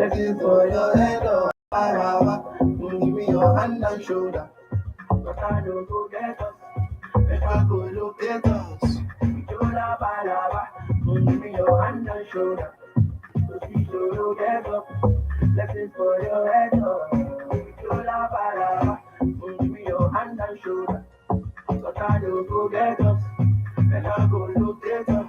Looking for your head or Araba. Give me your hand and shoulder. But I don't go get us. If I go look at us. Yola Baraba. Give me your hand and shoulder. So she show you get up. Looking for your head or Yola Baraba. Give me your hand and shoulder. But I don't go get us. If I go look at us.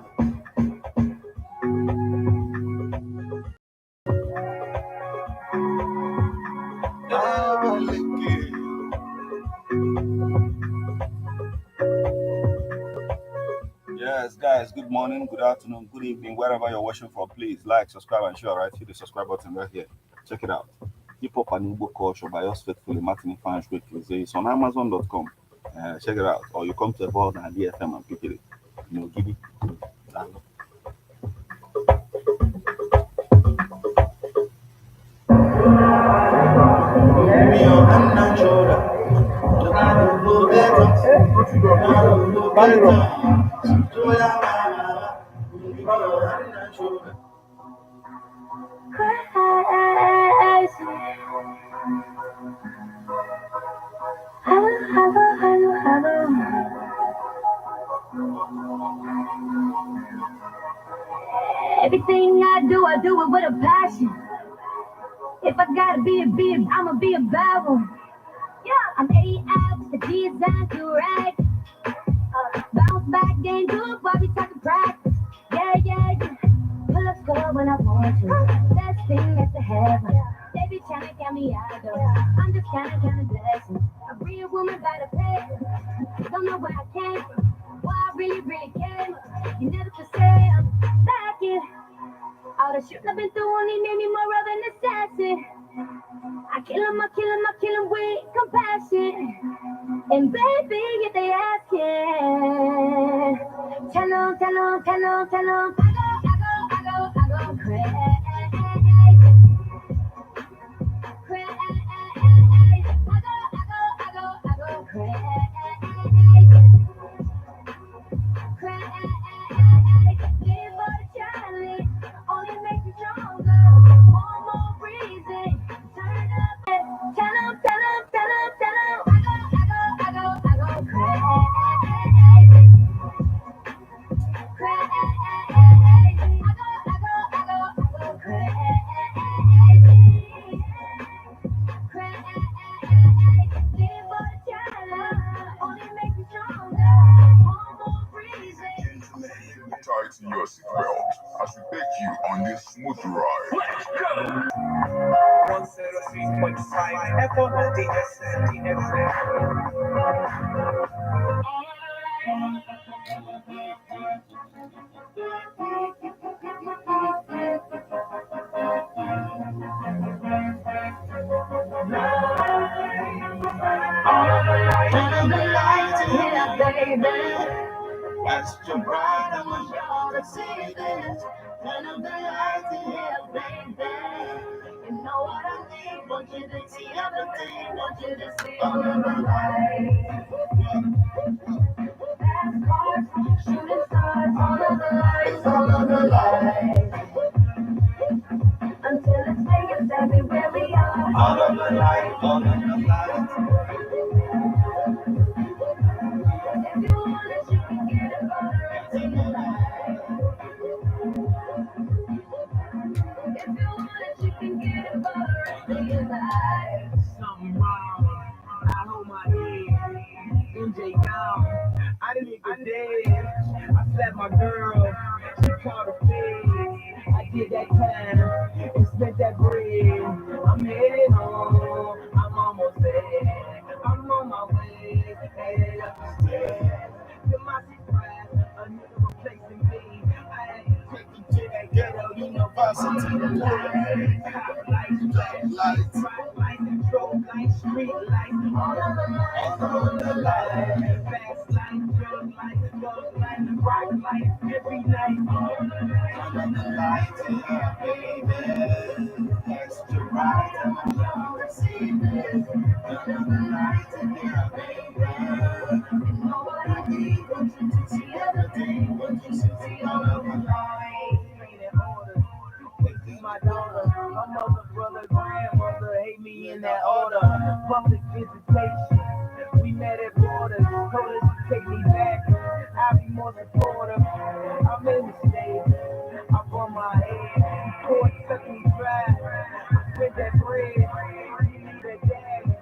Yes, guys, good morning, good afternoon, good evening, wherever you're watching from. Please like, subscribe, and share. Right, hit the subscribe button right here. Check it out. Hip Hop and Igbo Culture by us faithfully, Martin Fans Weekly. It's on Amazon.com. Check it out. Or you come to Evolve and DFM and pick it. Give it. Everything I do it with a passion. If I gotta be a big, I'ma be a bad one. Yeah, I'm A.F. the design to right. Bounce back, game good while we talking practice. Yeah. Pull up score when I want to. Best thing that's to heaven. They be trying to count me out though. I'm just counting blessings. A real woman by the pay. Don't know where I came from. Why I really came. You never could say I'm back in. All the shit I've been through only made me more of an assassin. I kill him with compassion. And baby, if they asking, tell them, I go crazy. I go crazy. Live for the challenge, only makes me stronger. One more reason, turn up. Tell them, I go crazy. Tighten your seatbelt as we take you on this smooth ride. Let's go! 106.5 FM DSM. Turn the lights here, baby. That's your bride, I'm a Y'all to see this. Turn up the lights here, baby. You know what I need. Want you to see everything. Want you to see all of the lights. Fast cars, shooting stars, all of the lights. Until it's taken exactly where we are. all of the light. If you want it, you can get it for the rest of your life. If you want it, you can get it for the rest of your life. Something wrong. I hold my head. MJ down. I didn't even dead. I slapped my girl. She called a fed. I did that time and spent that bread. I'm headed home. I'm almost there. I'm on my way. Headed up the stairs. To my surprise, a nigga replacing me. I had to take him to that ghetto university. Cop lights, flash lights, bright lights, control lights, street lights, all of the lights. Fast lights, drug lights, thug lights, bright lights, every night. All of the lights, yeah, baby. Extra right, I'm a receiver. All of the lights, yeah, baby. You know what I need, want you to see everything, want you to see all of the lights. Straight in order, this is my daughter, her mother. visitation. We met at borders, told her to take me back. I'll be more supportive. I'm in the States, I'm on my head. Court took me dry. I spent that bread, you need a dad.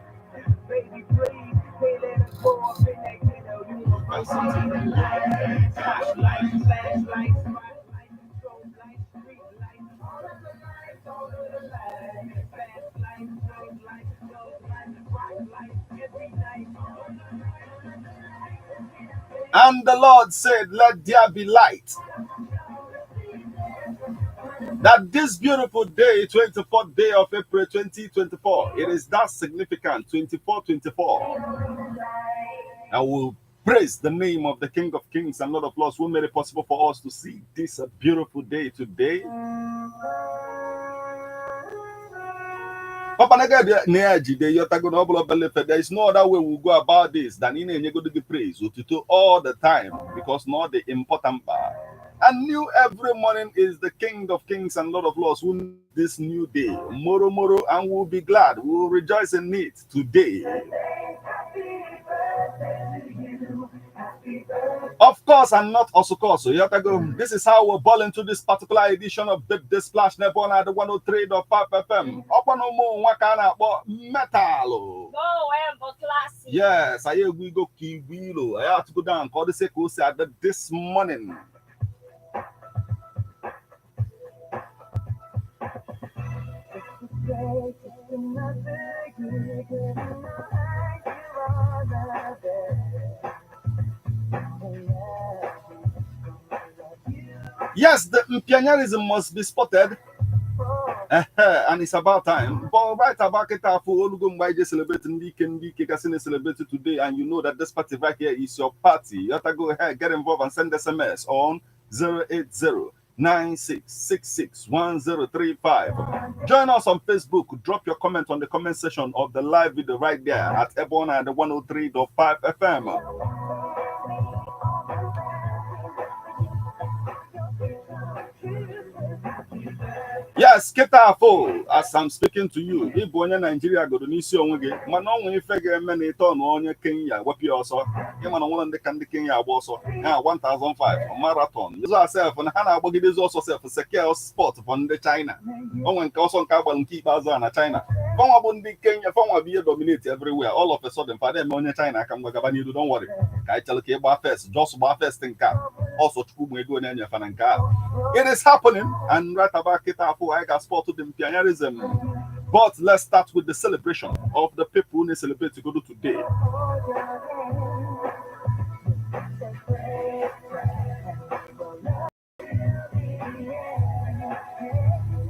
Baby, please, can't let us go up in that ghetto. You want to see the lights, flashlights, flashlights, spotlights, strobe lights, street lights. All of the lights, all of the lights. Fast lights, strobe lights, strobe lights, bright lights, every night. And the Lord said, let there be light. That this beautiful day, 24th day of April 2024, it is that significant, 2424. I will praise the name of the King of Kings and Lord of Lords who made it possible for us to see this beautiful day today. Papa there is no other way we'll go about this than in a go to the praise all the time, because not the important part. And new every morning is the King of Kings and Lord of Lords who this new day. Moro, and we'll be glad. We'll rejoice in it today. Of course, and not also cause. So you have to go. This is how we're ball into this particular edition of the Splash Nebon at the 103.5 FM. Up on more wakana metal. No, I am classy. Yes, I we go kiwilo. I have to go down. Call the Seco said that this morning. Yes, the Mpianyarism must be spotted. And it's about time. But right about it, why just celebrating weekend, celebrated today, and you know that this party right here is your party. You have to go ahead, get involved, and send SMS on 080-9666-1035. Join us on Facebook. Drop your comment on the comment section of the live video right there at Ebona and the 103.5 FM. Yes, Ketafo, as I'm speaking to you, if one Nigeria go to Nisio, Manon, if I get many ton on Kenya, what you also, you want one the Candy Kenya also, 1005 marathon. You yourself and Hannah Boggy is also self a secure spot from the China. Oh, when Cousin Carbon and keep Azana China. From the Kenya, from be dominate everywhere. All of a sudden, for them on China, come back, don't worry. I tell you about first, just about first in car. Also, it is happening, and right about Ketafo, I got spotted in Pianism. But let's start with the celebration of the people who celebrate to go to today.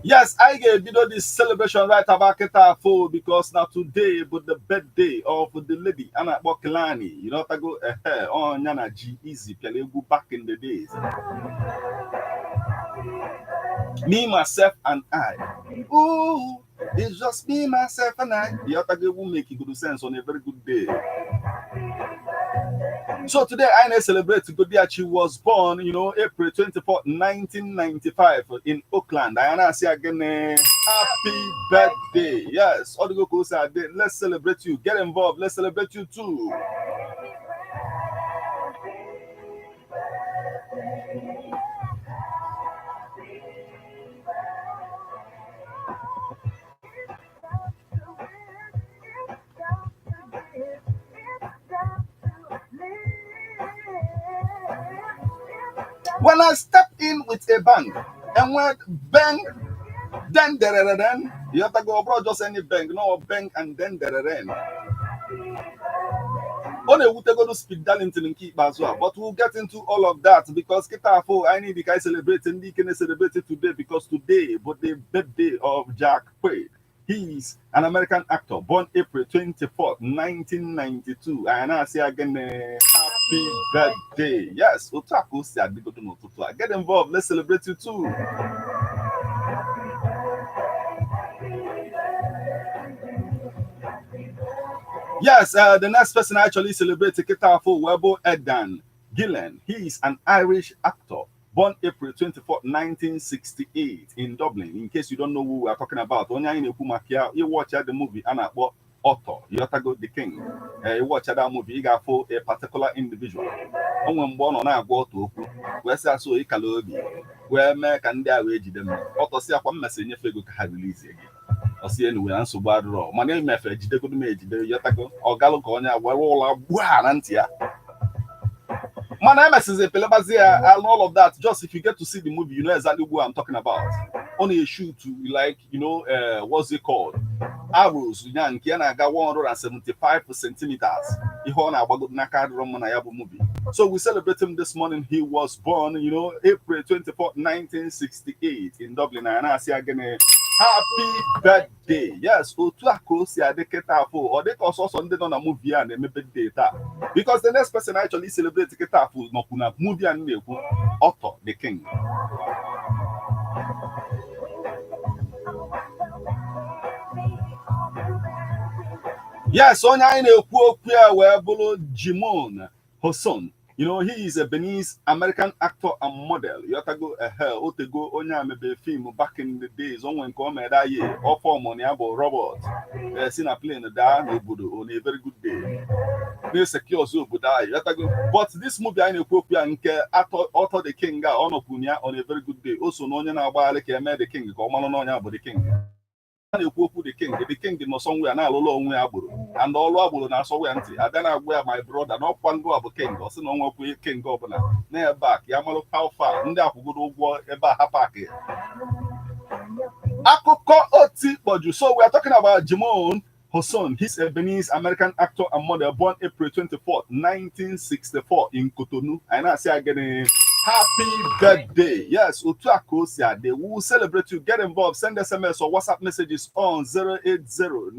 Yes, I gave this celebration right about Ketafo because now today but the birthday of the lady Anna Bokelani. You know, I go on Yana G easy, go back in the days. Me, myself, and I. Ooh, it's just me, myself, and I. The other day will make good sense on a very good day. So today, I celebrate good day. She was born, April 24, 1995 in Oakland. I say again, happy birthday. Yes, all the go said, let's celebrate you. Get involved. Let's celebrate you too. When I step in with a bang, and when bang, then you have to go abroad just any bang, no bang, and then on a would go to speed Darlington and keep as well. But we'll get into all of that because Ketafo, I need the guy celebrating, we can celebrate it today because today, but the birthday of Jack Quaid. He's an American actor born April 24th, 1992. And I say again, happy birthday. Yes, Otaku said, get involved. Let's celebrate you too. Yes, the next person I actually celebrate Ketafo Webo Edan Gillen. He is an Irish actor. Born April 24, 1968 in Dublin. In case you don't know who we are talking about, you watch the movie Anna author, Yotago the king. You watch that movie, you got for a particular individual. And when born on a go to West so Ikalobi, where America and their wage them, author see a message if you can release again. Or see anyway, and so bad raw. My name is Fedge, they could make the Yotago or Galoconia, where all are Buanantia. My name is Pelabazia and all of that. Just if you get to see the movie, you know exactly what I'm talking about. Only a shoot to like, you know, what's it called? Arrows, young Kiana got 175 centimeters. Movie. So we celebrate him this morning. He was born, you know, April 24th, 1968 in Dublin. And I see again. Happy birthday. Yes, or they also Sunday on a movie and maybe data. Because the next person actually celebrates Ketafu, no kuna movie and author, the king. Yes, on a where Bolo Jimon Hosson. You know, he is a Beninese American actor and model. You have to go Otego Onya maybe film back in the days on when come that year, or for money about Robert. Seen a plane down on a very good day. They secure so but this movie I know and author the king on a very good day. Also known about the king, about the king. The king did not somewhere now alone and all over now so went. I then I wear my brother, not one go of king, or so no king governor. Near back, Yamalo how far, and that good old boy about Hapaki. Akoko Oti Boju. So we are talking about Jimon Hosson. He's a Beninese American actor and model born April 24th, 1964 in Cotonou. And I say again. Happy birthday. Yes, Utuakosia. They will celebrate you. Get involved. Send SMS or WhatsApp messages on 080